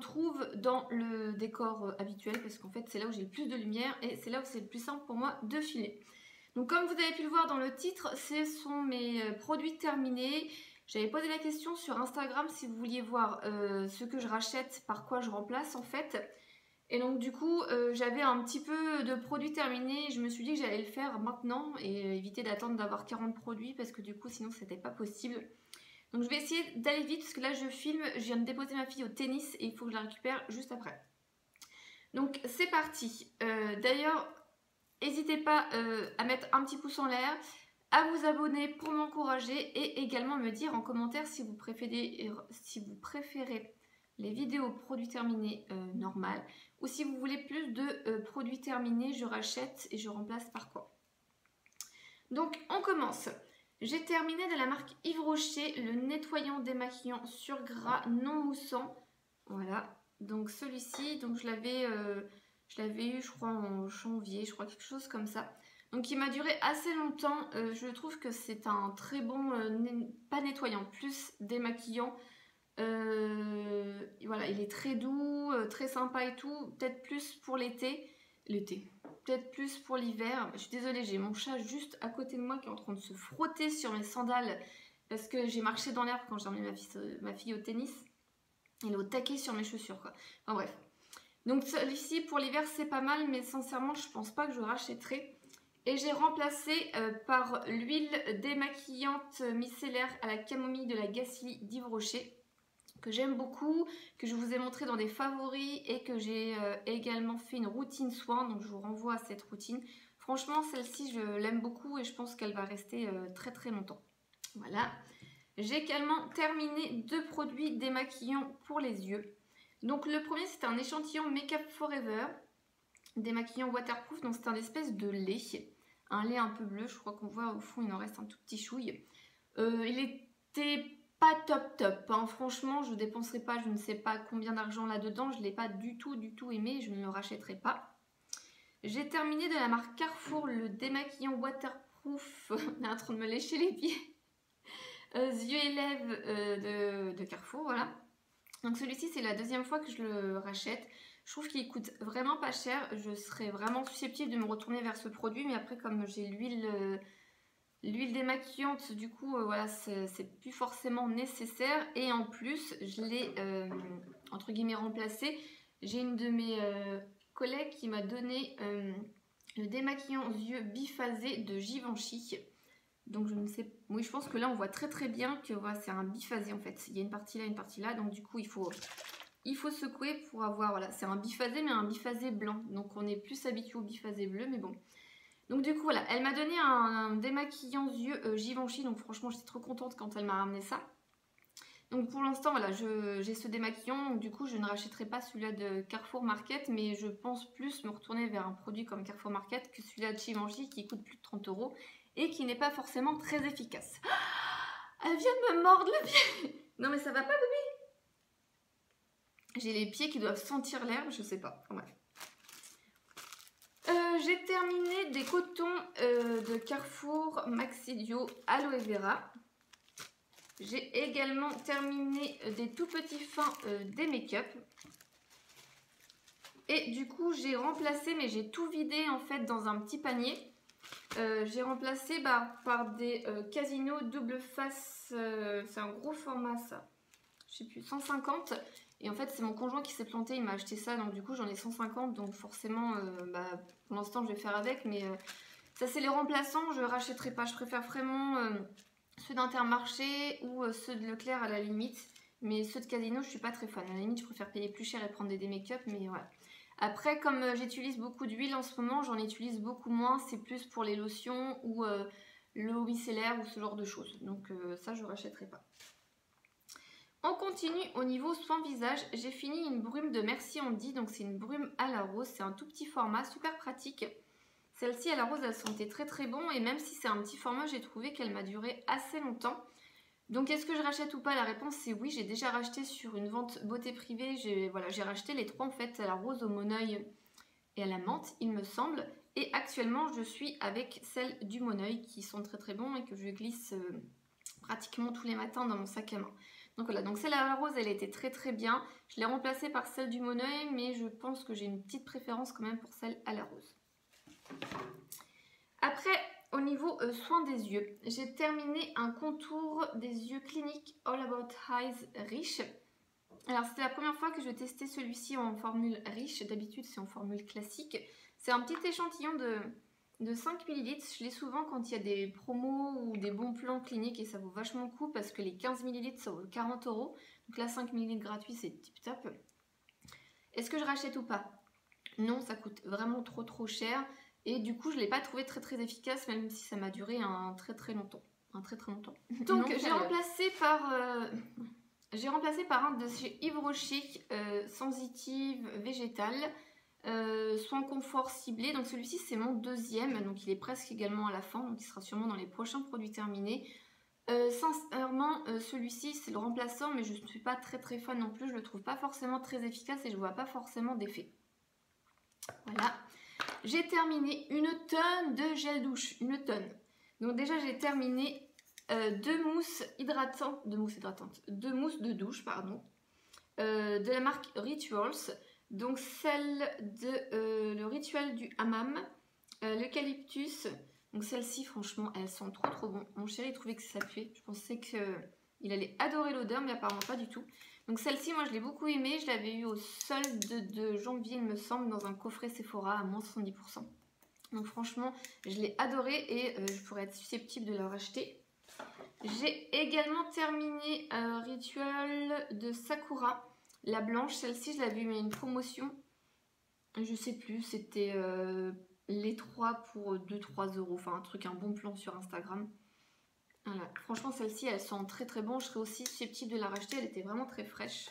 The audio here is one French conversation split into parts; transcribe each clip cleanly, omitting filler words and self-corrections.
retrouve dans le décor habituel parce qu'en fait c'est là où j'ai le plus de lumière et c'est là où c'est le plus simple pour moi de filmer. Donc comme vous avez pu le voir dans le titre, ce sont mes produits terminés. J'avais posé la question sur Instagram si vous vouliez voir ce que je rachète, par quoi je remplace en fait. Et donc du coup j'avais un petit peu de produits terminés, je me suis dit que j'allais le faire maintenant et éviter d'attendre d'avoir 40 produits parce que du coup sinon c'était pas possible. Donc je vais essayer d'aller vite parce que là je filme, je viens de déposer ma fille au tennis et il faut que je la récupère juste après. Donc c'est parti. D'ailleurs, n'hésitez pas à mettre un petit pouce en l'air, à vous abonner pour m'encourager et également me dire en commentaire si vous préférez les vidéos produits terminés normales ou si vous voulez plus de produits terminés, je rachète et je remplace par quoi. Donc on commence. J'ai terminé de la marque Yves Rocher le nettoyant démaquillant sur gras non moussant. Voilà, donc celui-ci, donc je l'avais eu je crois en janvier, je crois quelque chose comme ça. Donc il m'a duré assez longtemps, je trouve que c'est un très bon, pas nettoyant, plus démaquillant. Voilà, il est très doux, très sympa et tout, peut-être plus pour l'été. Peut-être plus pour l'hiver. Je suis désolée, j'ai mon chat juste à côté de moi qui est en train de se frotter sur mes sandales parce que j'ai marché dans l'herbe quand j'ai emmené ma fille au tennis. Il est au taquet sur mes chaussures quoi. Enfin bref. Donc celui-ci pour l'hiver c'est pas mal mais sincèrement je pense pas que je rachèterai. Et j'ai remplacé par l'huile démaquillante micellaire à la camomille de la Gassili d'Yves Rocher, que j'aime beaucoup, que je vous ai montré dans des favoris et que j'ai également fait une routine soin, donc je vous renvoie à cette routine. Franchement, celle-ci, je l'aime beaucoup et je pense qu'elle va rester très très longtemps. Voilà. J'ai également terminé 2 produits démaquillants pour les yeux. Donc le premier, c'est un échantillon Make Up Forever, démaquillant waterproof, donc c'est un espèce de lait. Un lait un peu bleu, je crois qu'on voit au fond, il en reste un tout petit chouille. Il était pas top hein. Franchement je ne dépenserai pas je ne sais pas combien d'argent là dedans, je ne l'ai pas du tout aimé, je ne le rachèterai pas. J'ai terminé de la marque Carrefour le démaquillant waterproof on est en train de me lécher les pieds yeux et lèvres de Carrefour, voilà. Donc celui-ci c'est la deuxième fois que je le rachète, je trouve qu'il coûte vraiment pas cher, je serais vraiment susceptible de me retourner vers ce produit mais après comme j'ai l'huile démaquillante, du coup, voilà, c'est plus forcément nécessaire. Et en plus, je l'ai, entre guillemets, remplacé. J'ai une de mes collègues qui m'a donné le démaquillant yeux biphasé de Givenchy. Donc, je ne sais... Oui, je pense que là, on voit très très bien que voilà, c'est un biphasé, en fait. Il y a une partie là, une partie là. Donc, du coup, il faut secouer pour avoir... Voilà, c'est un biphasé, mais un biphasé blanc. Donc, on est plus habitué au biphasé bleu, mais bon... Donc du coup voilà, elle m'a donné un démaquillant yeux Givenchy, donc franchement j'étais trop contente quand elle m'a ramené ça. Donc pour l'instant voilà, j'ai ce démaquillant, donc du coup je ne rachèterai pas celui-là de Carrefour Market, mais je pense plus me retourner vers un produit comme Carrefour Market que celui-là de Givenchy qui coûte plus de 30 € et qui n'est pas forcément très efficace. Elle vient de me mordre le pied. Non mais ça va pas bébé? J'ai les pieds qui doivent sentir l'herbe, je sais pas, enfin, bref. J'ai terminé des cotons de Carrefour Maxidio Aloe Vera. J'ai également terminé des tout petits fins des make-up. Et du coup j'ai remplacé, mais j'ai tout vidé en fait dans un petit panier. J'ai remplacé par des Casino double face, c'est un gros format ça. Je sais plus, 150. Et en fait c'est mon conjoint qui s'est planté, il m'a acheté ça, donc du coup j'en ai 150, donc forcément pour l'instant je vais faire avec, mais ça c'est les remplaçants, je rachèterai pas, je préfère vraiment ceux d'Intermarché ou ceux de Leclerc à la limite, mais ceux de Casino je suis pas très fan, à la limite je préfère payer plus cher et prendre des make-up, mais voilà. Après comme j'utilise beaucoup d'huile en ce moment, j'en utilise beaucoup moins, c'est plus pour les lotions ou l'eau micellaire ou ce genre de choses, donc ça je rachèterai pas. On continue au niveau soin visage, j'ai fini une brume de Merci Andy, donc c'est une brume à la rose, c'est un tout petit format, super pratique. Celle-ci à la rose elle sentait très très bon et même si c'est un petit format j'ai trouvé qu'elle m'a duré assez longtemps. Donc est-ce que je rachète ou pas? La réponse c'est oui, j'ai déjà racheté sur une vente beauté privée, j'ai racheté les 3 en fait, à la rose, au Moneuil et à la menthe il me semble. Et actuellement je suis avec celle du Moneuil qui sont très très bons et que je glisse pratiquement tous les matins dans mon sac à main. Donc voilà, donc celle à la rose, elle était très très bien. Je l'ai remplacée par celle du Moneuil, mais je pense que j'ai une petite préférence quand même pour celle à la rose. Après, au niveau soin des yeux, j'ai terminé un contour des yeux clinique All About Eyes riche. Alors c'était la première fois que je testais celui-ci en formule riche. D'habitude c'est en formule classique. C'est un petit échantillon de 5 ml. Je l'ai souvent quand il y a des promos ou des bons plans cliniques et ça vaut vachement le coup parce que les 15 ml ça vaut 40 €. Donc là 5 ml gratuit c'est tip top. Est-ce que je rachète ou pas? Non, ça coûte vraiment trop cher. Et du coup je ne l'ai pas trouvé très efficace même si ça m'a duré un très longtemps. Donc j'ai remplacé par un de chez Yves Rocher, sensitive végétale, soin confort ciblé. Donc celui-ci c'est mon deuxième, donc il est presque également à la fin, donc il sera sûrement dans les prochains produits terminés. Sincèrement, celui-ci c'est le remplaçant, mais je ne suis pas très fan non plus. Je le trouve pas forcément très efficace et je vois pas forcément d'effet. Voilà. J'ai terminé une tonne de gel douche, une tonne. Donc déjà j'ai terminé deux mousses de douche, pardon, de la marque Rituals. Donc celle de le rituel du hammam, l'eucalyptus. Donc celle-ci franchement elles sont trop bon. Mon chéri trouvait que ça puait. Je pensais qu'il allait adorer l'odeur, mais apparemment pas du tout. Donc celle-ci moi je l'ai beaucoup aimée. Je l'avais eu au solde de janvier il me semble, dans un coffret Sephora à moins 70%. Donc franchement je l'ai adorée et je pourrais être susceptible de la racheter. J'ai également terminé un rituel de Sakura, la blanche. Celle-ci, je l'avais eu à une promotion. Je sais plus, c'était les 3 pour 2-3 €. Enfin, un bon plan sur Instagram. Voilà. Franchement, celle-ci, elle sent très bon. Je serais aussi susceptible de la racheter. Elle était vraiment très fraîche.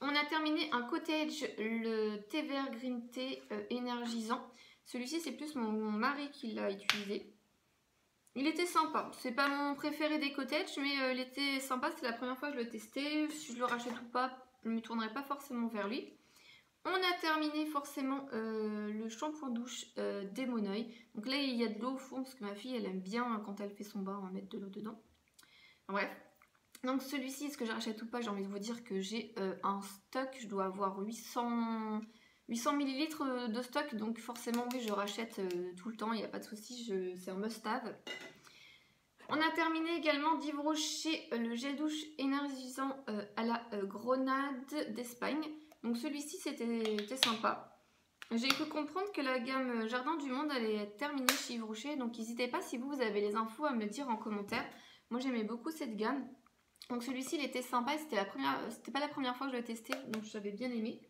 On a terminé un cottage, le thé vert green tea énergisant. Celui-ci, c'est plus mon mari qui l'a utilisé. Il était sympa, c'est pas mon préféré des cottages, mais il était sympa, c'est la première fois que je le testais. Si je le rachète ou pas, je ne me tournerai pas forcément vers lui. On a terminé forcément le shampoing douche des Moneuil. Donc là il y a de l'eau au fond parce que ma fille elle aime bien quand elle fait son bain, on va mettre de l'eau dedans. Bref, donc celui-ci, est-ce que je rachète ou pas? J'ai envie de vous dire que j'ai un stock, je dois avoir 800 ml de stock, donc forcément oui je rachète tout le temps, il n'y a pas de souci, c'est un must-have. On a terminé également d'Yves Rocher le gel douche énergisant à la grenade d'Espagne. Donc celui-ci c'était sympa. J'ai cru comprendre que la gamme Jardin du Monde allait être terminée chez Yves Rocher, donc n'hésitez pas si vous avez les infos à me dire en commentaire. Moi j'aimais beaucoup cette gamme. Donc celui-ci il était sympa, c'était pas la première fois que je le testais, donc j'avais bien aimé.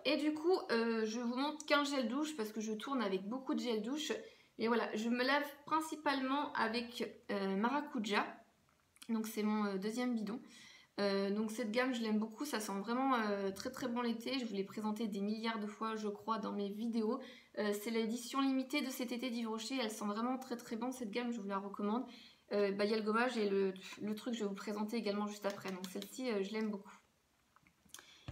Et du coup je vous montre qu'un gel douche parce que je tourne avec beaucoup de gel douche. Et voilà, je me lave principalement avec Maracuja, donc c'est mon deuxième bidon. Donc cette gamme je l'aime beaucoup, ça sent vraiment très bon l'été. Je vous l'ai présenté des milliards de fois je crois dans mes vidéos. C'est l'édition limitée de cet été d'Yves Rocher, elle sent vraiment très bon cette gamme, je vous la recommande. Y a le gommage et le truc je vais vous présenter également juste après, donc celle-ci je l'aime beaucoup.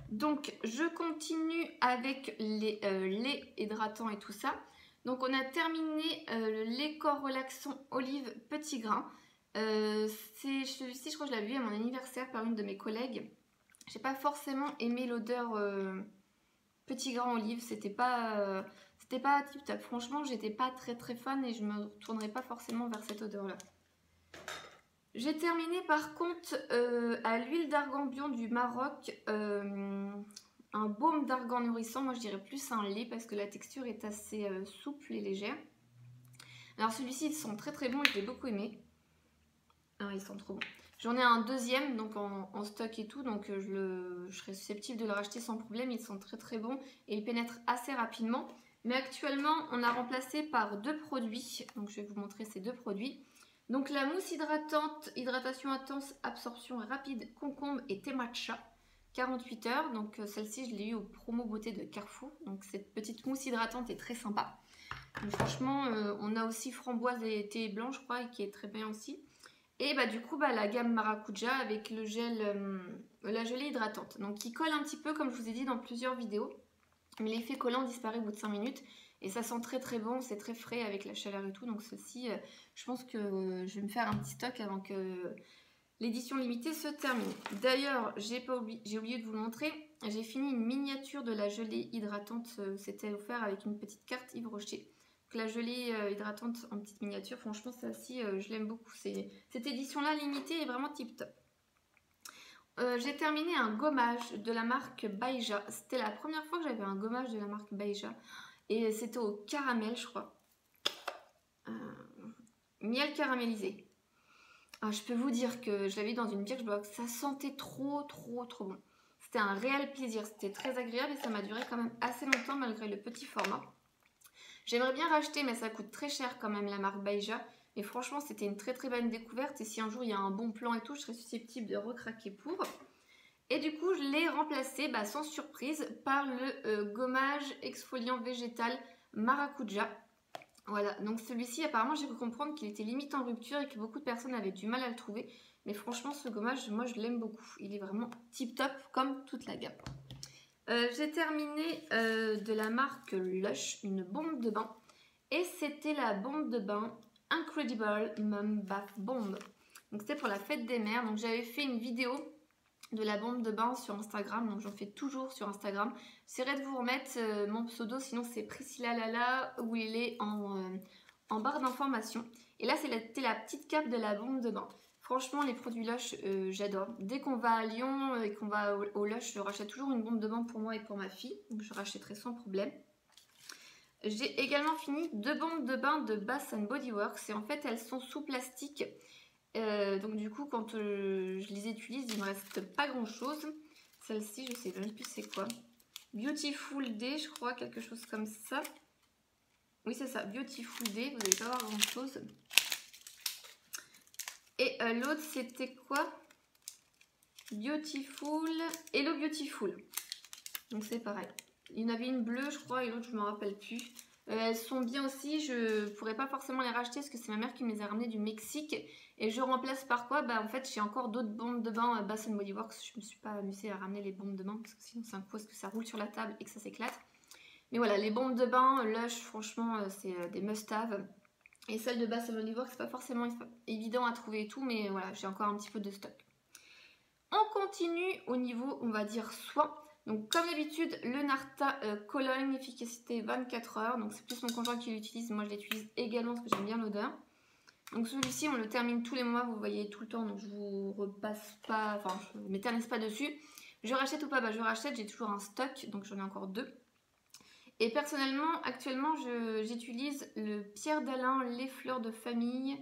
Donc je continue avec les laits hydratants et tout ça. Donc on a terminé le lait corps relaxant olive petit grain. Celui-ci je crois que je l'avais vu à mon anniversaire par une de mes collègues. J'ai pas forcément aimé l'odeur petit grain olive, c'était pas tip top. Franchement j'étais pas très fan et je me retournerai pas forcément vers cette odeur là. J'ai terminé par contre à l'huile d'argan bio du Maroc, un baume d'argan nourrissant. Moi je dirais plus un lait parce que la texture est assez souple et légère. Alors celui-ci il sent très bon, je l'ai beaucoup aimé. Ah, il sent trop bon. J'en ai un deuxième donc en stock et tout, donc je serais susceptible de le racheter sans problème. Il sent très bon et il pénètre assez rapidement. Mais actuellement on a remplacé par deux produits, donc je vais vous montrer ces deux produits. Donc la mousse hydratante, hydratation intense, absorption rapide, concombre et thé matcha, 48 heures. Donc celle-ci je l'ai eu au promo beauté de Carrefour. Donc cette petite mousse hydratante est très sympa. Donc, franchement on a aussi framboise et thé blanc je crois, et qui est très bien aussi. Et du coup la gamme Maracuja avec le gel, la gelée hydratante. Donc qui colle un petit peu comme je vous ai dit dans plusieurs vidéos. Mais l'effet collant disparaît au bout de 5 minutes. Et ça sent très bon, c'est très frais avec la chaleur et tout. Donc ceci, je pense que je vais me faire un petit stock avant que l'édition limitée se termine. D'ailleurs, j'ai oublié de vous montrer, j'ai fini une miniature de la gelée hydratante, c'était offert avec une petite carte Yves Rocher. Donc, la gelée hydratante en petite miniature, franchement celle-ci je l'aime beaucoup. Cette édition-là limitée est vraiment tip top. J'ai terminé un gommage de la marque Baija. C'était la première fois que j'avais un gommage de la marque Baija. Et c'était au caramel, je crois. Miel caramélisé. Alors, je peux vous dire que je l'avais dans une Birchbox. Ça sentait trop bon. C'était un réel plaisir. C'était très agréable et ça m'a duré quand même assez longtemps malgré le petit format. J'aimerais bien racheter, mais ça coûte très cher quand même, la marque Baija. Et franchement, c'était une très bonne découverte. Et si un jour il y a un bon plan et tout, je serais susceptible de recraquer pour. Et du coup, je l'ai remplacé sans surprise par le gommage exfoliant végétal Maracuja. Voilà, donc celui-ci, apparemment, j'ai pu comprendre qu'il était limite en rupture et que beaucoup de personnes avaient du mal à le trouver. Mais franchement, ce gommage, moi, je l'aime beaucoup. Il est vraiment tip top comme toute la gamme. J'ai terminé de la marque Lush, une bombe de bain. Et c'était la bombe de bain Incredible Mum Bath Bomb. Donc c'était pour la fête des mères. Donc j'avais fait une vidéo de la bombe de bain sur Instagram, donc j'en fais toujours sur Instagram. J'essaierai de vous remettre mon pseudo, sinon c'est Priscilla Lala, où il est en barre d'information. Et là c'était la petite cape de la bombe de bain. Franchement, les produits Lush, j'adore. Dès qu'on va à Lyon et qu'on va au Lush, je rachète toujours une bombe de bain pour moi et pour ma fille, donc je rachèterai sans problème. J'ai également fini 2 bombes de bain de Bath Body Works et en fait elles sont sous plastique. Donc du coup quand je les utilise il me reste pas grand chose. Celle-ci je sais même plus c'est quoi. Beautiful Day je crois, quelque chose comme ça. Oui c'est ça, Beautiful Day, vous n'allez pas voir grand chose. Et l'autre c'était quoi? Beautiful, Hello Beautiful. Donc c'est pareil. Il y en avait une bleue je crois et l'autre je me rappelle plus. Elles sont bien aussi, je pourrais pas forcément les racheter parce que c'est ma mère qui me les a ramenées du Mexique. Et je remplace par quoi? En fait j'ai encore d'autres bombes de bain Bath Body Works. Je me suis pas amusée à ramener les bombes de bain parce que sinon c'est un coup parce que ça roule sur la table et que ça s'éclate. Mais voilà, les bombes de bain Lush franchement c'est des must-have. Et celles de Bath Body Works c'est pas forcément évident à trouver et tout, mais voilà j'ai encore un petit peu de stock. On continue au niveau on va dire soin. Donc comme d'habitude, le Narta Cologne, efficacité 24 heures. Donc c'est plus mon conjoint qui l'utilise, moi je l'utilise également parce que j'aime bien l'odeur. Donc celui-ci on le termine tous les mois, vous voyez tout le temps, donc je vous repasse pas, enfin je ne m'éternise pas dessus. Je rachète ou pas? Je rachète, j'ai toujours un stock, donc j'en ai encore 2. Et personnellement, actuellement j'utilise le Pierre d'Alain Les Fleurs de Famille.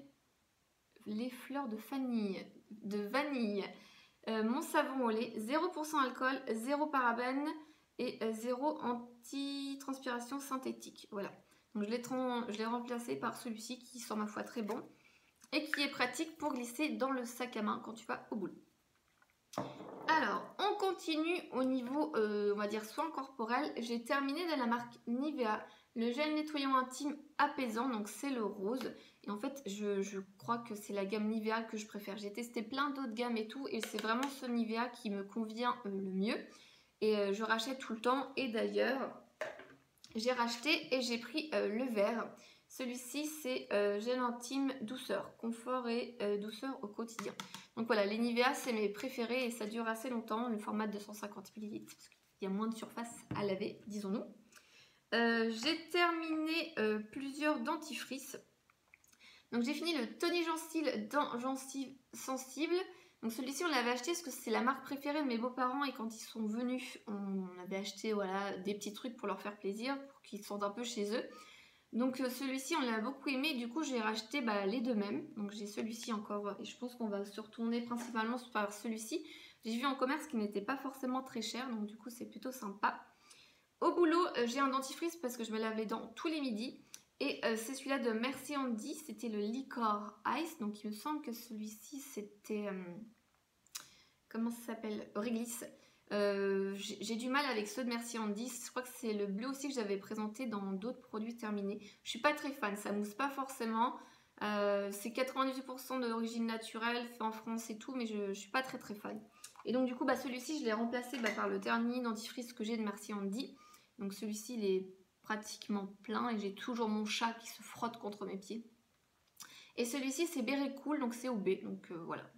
Les Fleurs de Vanille. Mon savon au lait, 0% alcool, 0 parabènes et 0 anti-transpiration synthétique. Voilà. Donc je l'ai remplacé par celui-ci qui sent ma foi très bon et qui est pratique pour glisser dans le sac à main quand tu vas au boulot. Alors, on continue au niveau, on va dire, soins corporels. J'ai terminé de la marque Nivea, le gel nettoyant intime apaisant, donc c'est le rose. Et en fait, je crois que c'est la gamme Nivea que je préfère. J'ai testé plein d'autres gammes et tout, et c'est vraiment ce Nivea qui me convient le mieux. Et je rachète tout le temps. Et d'ailleurs, j'ai racheté et j'ai pris le vert. Celui-ci, c'est gel intime douceur, confort et douceur au quotidien. Donc voilà, les Nivea, c'est mes préférés et ça dure assez longtemps. Le format de 250 ml, parce qu'il y a moins de surface à laver, disons-nous. J'ai terminé plusieurs dentifrices. Donc j'ai fini le Tony Gencives Sensible. Donc celui-ci on l'avait acheté parce que c'est la marque préférée de mes beaux-parents et quand ils sont venus on avait acheté voilà, des petits trucs pour leur faire plaisir, pour qu'ils se sentent un peu chez eux. Donc celui-ci on l'a beaucoup aimé, du coup j'ai racheté les deux mêmes. Donc j'ai celui-ci encore et je pense qu'on va se retourner principalement par celui-ci. J'ai vu en commerce qu'il n'était pas forcément très cher, donc du coup c'est plutôt sympa. Au boulot j'ai un dentifrice parce que je me lave les dents tous les midis. Et c'est celui-là de Merci Andy, c'était le Licor Ice. Donc il me semble que celui-ci c'était... comment ça s'appelle? Réglisse. J'ai du mal avec ceux de Merci Andy. Je crois que c'est le bleu aussi que j'avais présenté dans d'autres produits terminés. Je suis pas très fan, ça mousse pas forcément. C'est 98% d'origine naturelle, fait en France et tout, mais je suis pas très fan. Et donc du coup celui-ci je l'ai remplacé par le dernier dentifrice que j'ai de Merci Andy. Donc celui-ci il est pratiquement plein et j'ai toujours mon chat qui se frotte contre mes pieds. Et celui-ci c'est Béré Cool, donc c'est au B, donc voilà.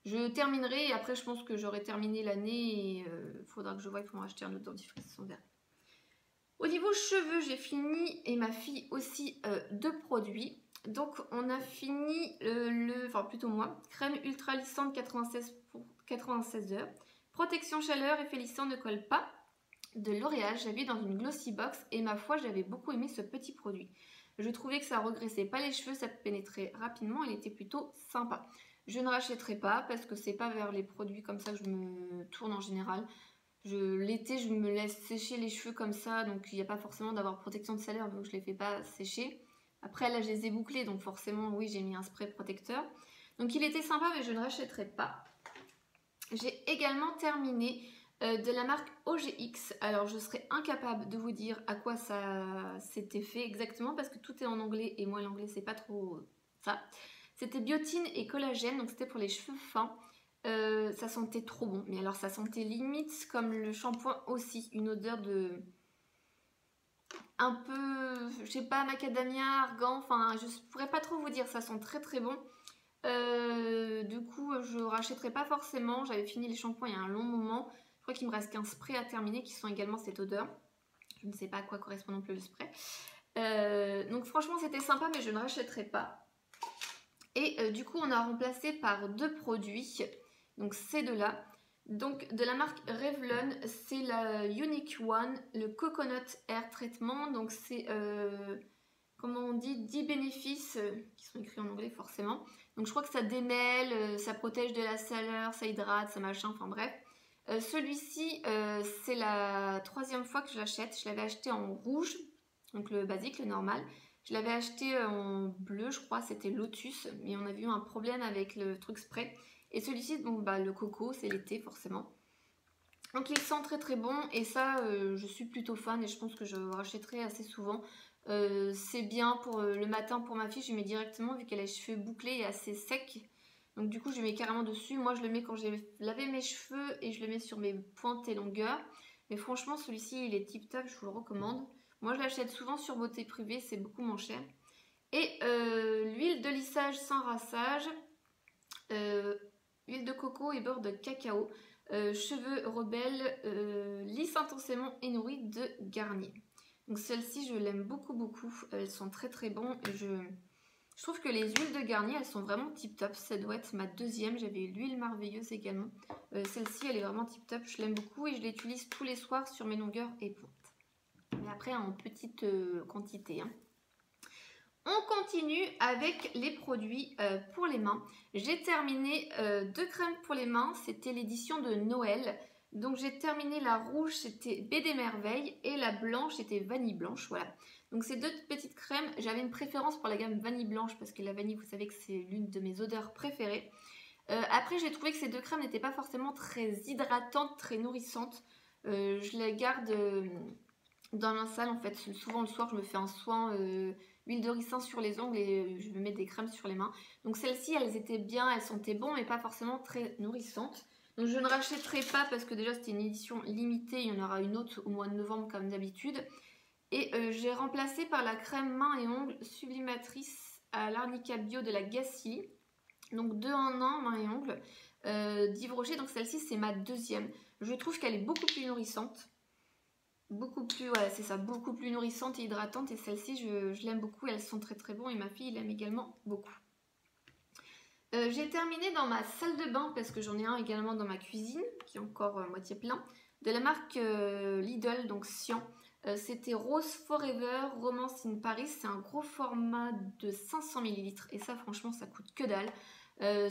Je terminerai et après je pense que j'aurai terminé l'année et faudra que je voie pour acheter un autre dentifrice, on verra. Au niveau cheveux, j'ai fini et ma fille aussi 2 produits. Donc on a fini enfin plutôt moi, crème ultra lissante 96 pour 96 heures, protection chaleur, effet lissant ne colle pas de L'Oréal. J'avais dans une glossy box et ma foi j'avais beaucoup aimé ce petit produit. Je trouvais que ça regressait pas les cheveux, ça pénétrait rapidement, il était plutôt sympa. Je ne rachèterai pas parce que c'est pas vers les produits comme ça que je me tourne en général. L'été, je me laisse sécher les cheveux comme ça, donc il n'y a pas forcément d'avoir protection de chaleur, donc je ne les fais pas sécher. Après, là, je les ai bouclés, donc forcément, oui, j'ai mis un spray protecteur. Donc il était sympa, mais je ne rachèterai pas. J'ai également terminé de la marque OGX. Alors, je serais incapable de vous dire à quoi ça s'était fait exactement, parce que tout est en anglais, et moi, l'anglais, c'est pas trop ça. C'était biotine et collagène, donc c'était pour les cheveux fins. Ça sentait trop bon, mais alors ça sentait limite comme le shampoing aussi, une odeur de un peu, je sais pas, macadamia, argan, enfin je pourrais pas trop vous dire, ça sent très très bon. Du coup je rachèterai pas forcément, j'avais fini les shampoings il y a un long moment, je crois qu'il me reste qu'un spray à terminer qui sent également cette odeur, je ne sais pas à quoi correspond non plus le spray. Donc franchement c'était sympa, mais je ne rachèterai pas. Et du coup on a remplacé par 2 produits, donc ces deux-là. Donc de la marque Revlon, c'est la Unique One, le Coconut Hair Treatment. Donc c'est, comment on dit, 10 bénéfices qui sont écrits en anglais forcément. Donc je crois que ça démêle, ça protège de la chaleur, ça hydrate, ça machin, enfin bref. Celui-ci, c'est la 3e fois que je l'achète. Je l'avais acheté en rouge, donc le basique, le normal. Je l'avais acheté en bleu, je crois, c'était Lotus, mais on avait eu un problème avec le truc spray. Et celui-ci, donc le coco, c'est l'été forcément. Donc il sent très très bon et ça, je suis plutôt fan et je pense que je rachèterai assez souvent. C'est bien pour le matin pour ma fille, je mets directement vu qu'elle a les cheveux bouclés et assez secs. Donc du coup, je mets carrément dessus. Moi, je le mets quand j'ai lavé mes cheveux et je le mets sur mes pointes et longueurs. Mais franchement, celui-ci, il est tip top, je vous le recommande. Moi, je l'achète souvent sur Beauté Privée, c'est beaucoup moins cher. Et l'huile de lissage sans rinçage. Huile de coco et beurre de cacao. Cheveux rebelles, lisse intensément et nourris de Garnier. Donc celle-ci, je l'aime beaucoup, beaucoup. Elles sont très, très bonnes. Je trouve que les huiles de Garnier, elles sont vraiment tip top. Ça doit être ma 2e. J'avais l'huile merveilleuse également. Celle-ci, elle est vraiment tip top. Je l'aime beaucoup et je l'utilise tous les soirs sur mes longueurs et pointes. Mais après, en petite quantité, hein. On continue avec les produits pour les mains. J'ai terminé 2 crèmes pour les mains, c'était l'édition de Noël. Donc j'ai terminé la rouge, c'était BD Merveille, et la blanche, c'était Vanille Blanche, voilà. Donc ces 2 petites crèmes, j'avais une préférence pour la gamme Vanille Blanche, parce que la vanille, vous savez que c'est l'une de mes odeurs préférées. Après, j'ai trouvé que ces 2 crèmes n'étaient pas forcément très hydratantes, très nourrissantes. Je les garde dans la salle, en fait. Souvent le soir, je me fais un soin... huile de ricin sur les ongles et je me mets des crèmes sur les mains. Donc celles-ci, elles étaient bien, elles sentaient bon, mais pas forcément très nourrissantes. Donc je ne rachèterai pas parce que déjà c'était une édition limitée, il y en aura une autre au mois de novembre comme d'habitude. Et j'ai remplacé par la crème main et ongles sublimatrice à l'arnica bio de la Gassili. Donc 2 en 1, main et ongles, d'Yves Rocher. Donc celle-ci c'est ma 2e. Je trouve qu'elle est beaucoup plus nourrissante. Beaucoup plus, voilà, c'est ça, beaucoup plus nourrissante et hydratante. Et celle-ci, je l'aime beaucoup. Elles sont très très bon et ma fille l'aime également beaucoup. J'ai terminé dans ma salle de bain parce que j'en ai un également dans ma cuisine qui est encore moitié plein. De la marque Lidl, donc Sian. C'était Rose Forever Romance in Paris. C'est un gros format de 500 ml. Et ça, franchement, ça coûte que dalle.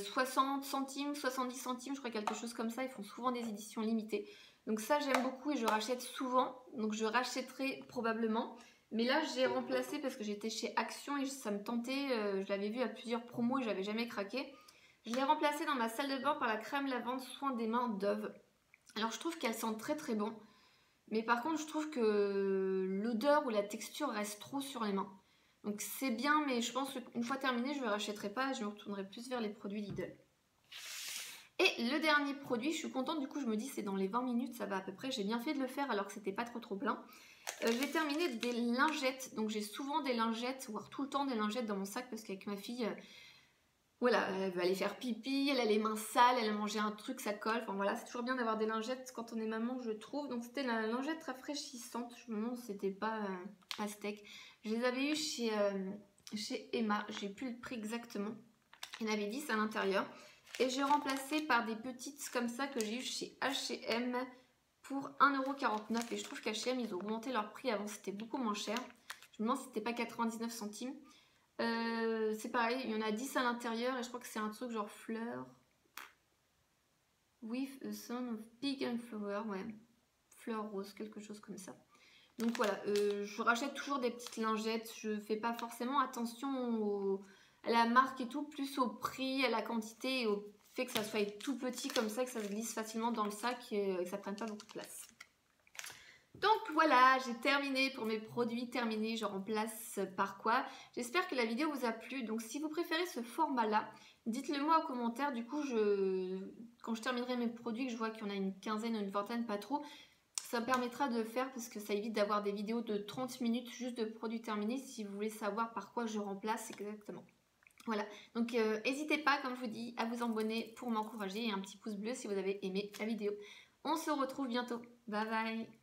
60 centimes, 70 centimes, je crois quelque chose comme ça. Ils font souvent des éditions limitées. Donc ça j'aime beaucoup et je rachète souvent, donc je rachèterai probablement. Mais là j'ai remplacé parce que j'étais chez Action et ça me tentait, je l'avais vu à plusieurs promos et j'avais jamais craqué. Je l'ai remplacé dans ma salle de bain par la crème lavande soin des mains Dove. Alors je trouve qu'elle sent très très bon, mais par contre je trouve que l'odeur ou la texture reste trop sur les mains. Donc c'est bien, mais je pense qu'une fois terminé je ne rachèterai pas, je me retournerai plus vers les produits Lidl. Et le dernier produit, je suis contente, du coup je me dis c'est dans les 20 minutes, ça va à peu près, j'ai bien fait de le faire alors que c'était pas trop plein. J'ai terminé des lingettes, donc j'ai souvent des lingettes, voire tout le temps des lingettes dans mon sac parce qu'avec ma fille, Voilà, elle veut aller faire pipi, elle a les mains sales, elle a mangé un truc, ça colle. Enfin voilà, c'est toujours bien d'avoir des lingettes quand on est maman, je trouve. Donc c'était la lingette rafraîchissante. Je me demande si c'était pas pastèque. Je les avais eu chez Emma. J'ai plus le prix exactement. Il y en avait 10 à l'intérieur. Et j'ai remplacé par des petites comme ça que j'ai eu chez H&M pour 1,49 €. Et je trouve qu'H&M, ils ont augmenté leur prix. Avant, c'était beaucoup moins cher. Je me demande si c'était pas 99 centimes. C'est pareil, il y en a 10 à l'intérieur et je crois que c'est un truc genre fleur. With a son of pink and flower, ouais. Fleur rose, quelque chose comme ça. Donc voilà, je rachète toujours des petites lingettes. Je fais pas forcément attention à la marque et tout, plus au prix, à la quantité et au fait que ça soit tout petit comme ça, que ça se glisse facilement dans le sac et que ça prenne pas beaucoup de place. Donc voilà, j'ai terminé pour mes produits terminés, je remplace par quoi. J'espère que la vidéo vous a plu, donc si vous préférez ce format-là, dites-le moi en commentaire. Du coup, quand je terminerai mes produits, que je vois qu'il y en a une quinzaine ou une vingtaine, pas trop, ça me permettra de faire parce que ça évite d'avoir des vidéos de 30 minutes juste de produits terminés si vous voulez savoir par quoi je remplace exactement. Voilà, donc n'hésitez pas, comme je vous dis, à vous abonner pour m'encourager et un petit pouce bleu si vous avez aimé la vidéo. On se retrouve bientôt, bye bye.